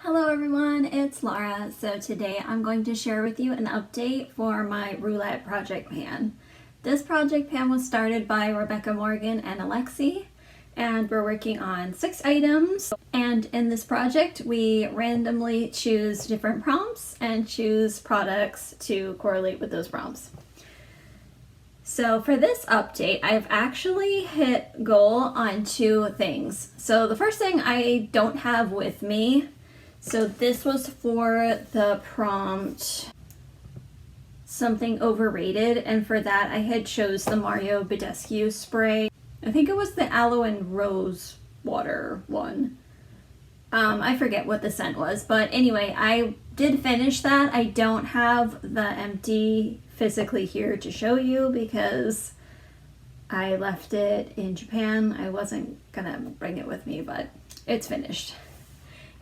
Hello everyone, it's Laura. So today I'm going to share with you an update for my Roulette project pan. This project pan was started by Rebecca Morgan and Alexi, and we're working on 6 items. And in this project, we randomly choose different prompts and choose products to correlate with those prompts. So for this update, I've actually hit goal on 2 things. So the first thing I don't have with me. So this was for the prompt something overrated, and for that I had chose the Mario Badescu spray. I think it was the aloe and rose water one. I forget what the scent was, but anyway, I did finish that. I don't have the empty physically here to show you because I left it in Japan. I wasn't gonna bring it with me, but it's finished.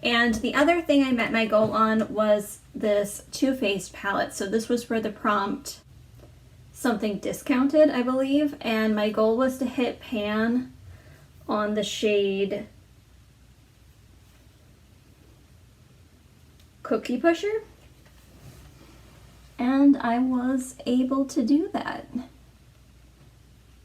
And the other thing I met my goal on was this Too Faced palette. So this was for the prompt something discounted, I believe. And my goal was to hit pan on the shade Cookie Pusher. And I was able to do that.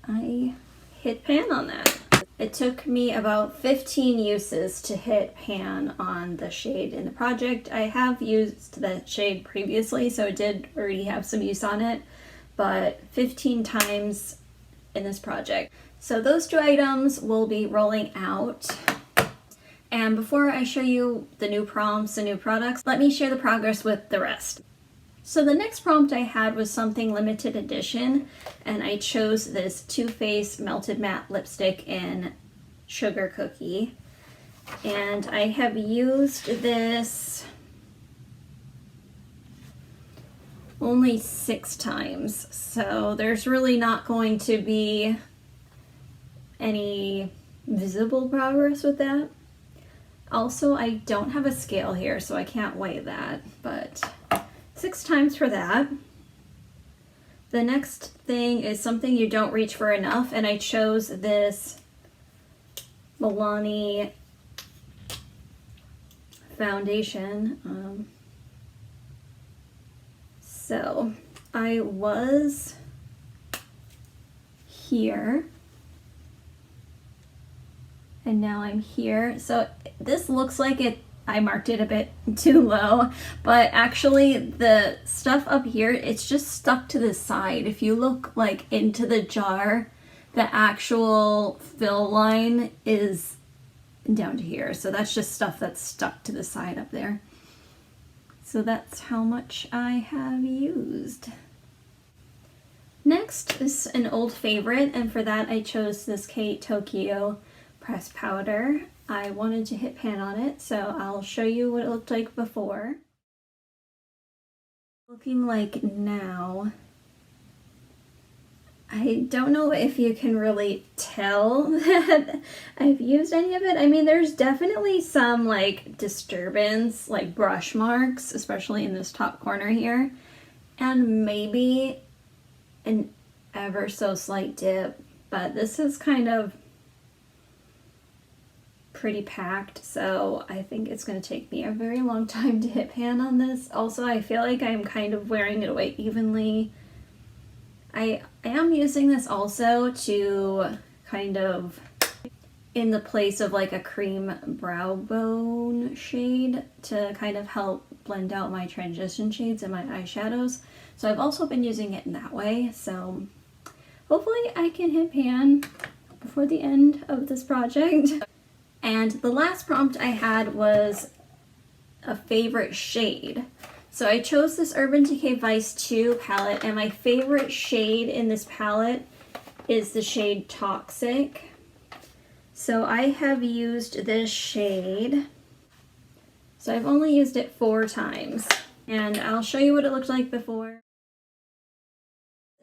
I hit pan on that. It took me about 15 uses to hit pan on the shade in the project. I have used the shade previously, so it did already have some use on it, but 15 times in this project. So those 2 items will be rolling out. And before I show you the new prompts and new products, let me share the progress with the rest. So the next prompt I had was something limited edition, and I chose this Too Faced Melted Matte Lipstick in Sugar Cookie. And I have used this only 6 times, so there's really not going to be any visible progress with that. Also, I don't have a scale here, so I can't weigh that, but 6 times for that. The next thing is something you don't reach for enough, and I chose this Milani Foundation. So I was here, and now I'm here. So this looks like I marked it a bit too low, but actually the stuff up here, it's just stuck to the side. If you look like into the jar, the actual fill line is down to here. So that's just stuff that's stuck to the side up there. So that's how much I have used. Next is an old favorite, and for that I chose this Kate Tokyo pressed powder. I wanted to hit pan on it, so I'll show you what it looked like before. Looking like now. I don't know if you can really tell that I've used any of it. I mean, there's definitely some like disturbance, like brush marks, especially in this top corner here, and maybe an ever so slight dip, but this is kind of pretty packed, so I think it's going to take me a very long time to hit pan on this. Also, I feel like I'm kind of wearing it away evenly. I am using this also to kind of in the place of like a cream brow bone shade to kind of help blend out my transition shades and my eyeshadows. So I've also been using it in that way. So hopefully I can hit pan before the end of this project. And the last prompt I had was a favorite shade. So I chose this Urban Decay Vice 2 palette, and my favorite shade in this palette is the shade Toxic. So I have used this shade. So I've only used it 4 times, and I'll show you what it looked like before.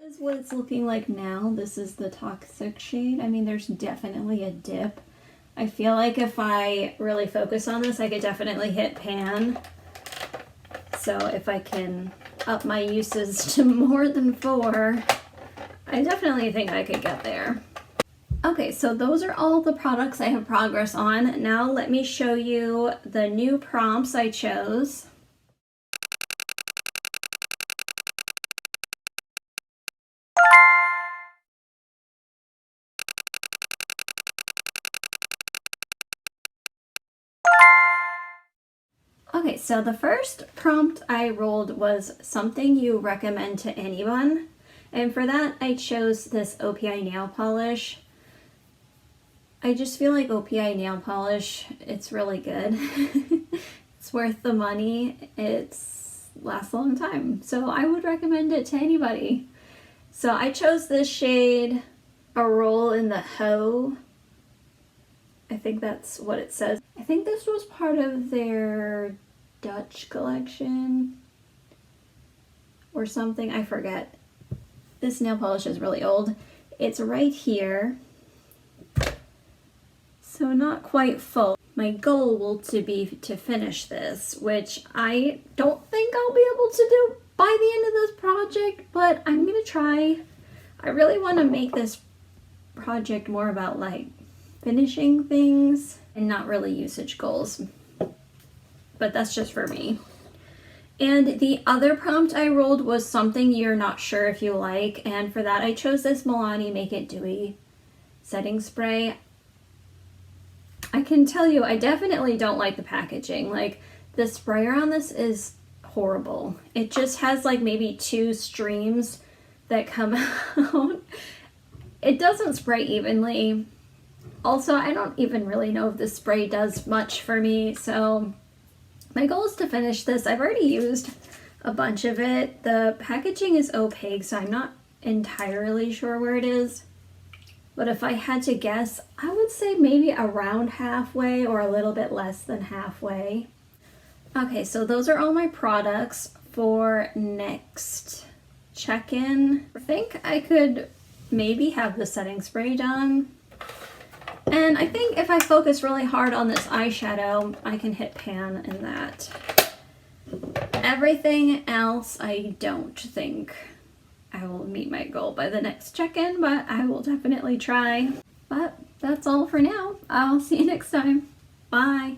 This is what it's looking like now. This is the Toxic shade. I mean, there's definitely a dip. I feel like if I really focus on this, I could definitely hit pan. So if I can up my uses to more than 4, I definitely think I could get there. Okay, so those are all the products I have progress on. Now let me show you the new prompts I chose. Okay, so the first prompt I rolled was something you recommend to anyone. And for that, I chose this OPI nail polish. I just feel like OPI nail polish, it's really good. It's worth the money. It's lasts a long time. So I would recommend it to anybody. So I chose this shade, A Roll in the Hoe. I think that's what it says. I think this was part of their Dutch collection or something. I forget. This nail polish is really old. It's right here. So not quite full. My goal will be to finish this, which I don't think I'll be able to do by the end of this project, but I'm gonna try. I really want to make this project more about like finishing things and not really usage goals, but that's just for me. And the other prompt I rolled was something you're not sure if you like, and for that I chose this Milani Make It Dewy setting spray. I can tell you I definitely don't like the packaging. Like, the sprayer on this is horrible. It just has like maybe 2 streams that come out. It doesn't spray evenly. Also, I don't even really know if this spray does much for me, so my goal is to finish this. I've already used a bunch of it. The packaging is opaque, so I'm not entirely sure where it is. But if I had to guess, I would say maybe around halfway or a little bit less than halfway. Okay, so those are all my products for next check-in. I think I could maybe have the setting spray done. And I think if I focus really hard on this eyeshadow, I can hit pan in that. Everything else, I don't think I will meet my goal by the next check-in, but I will definitely try. But that's all for now. I'll see you next time. Bye.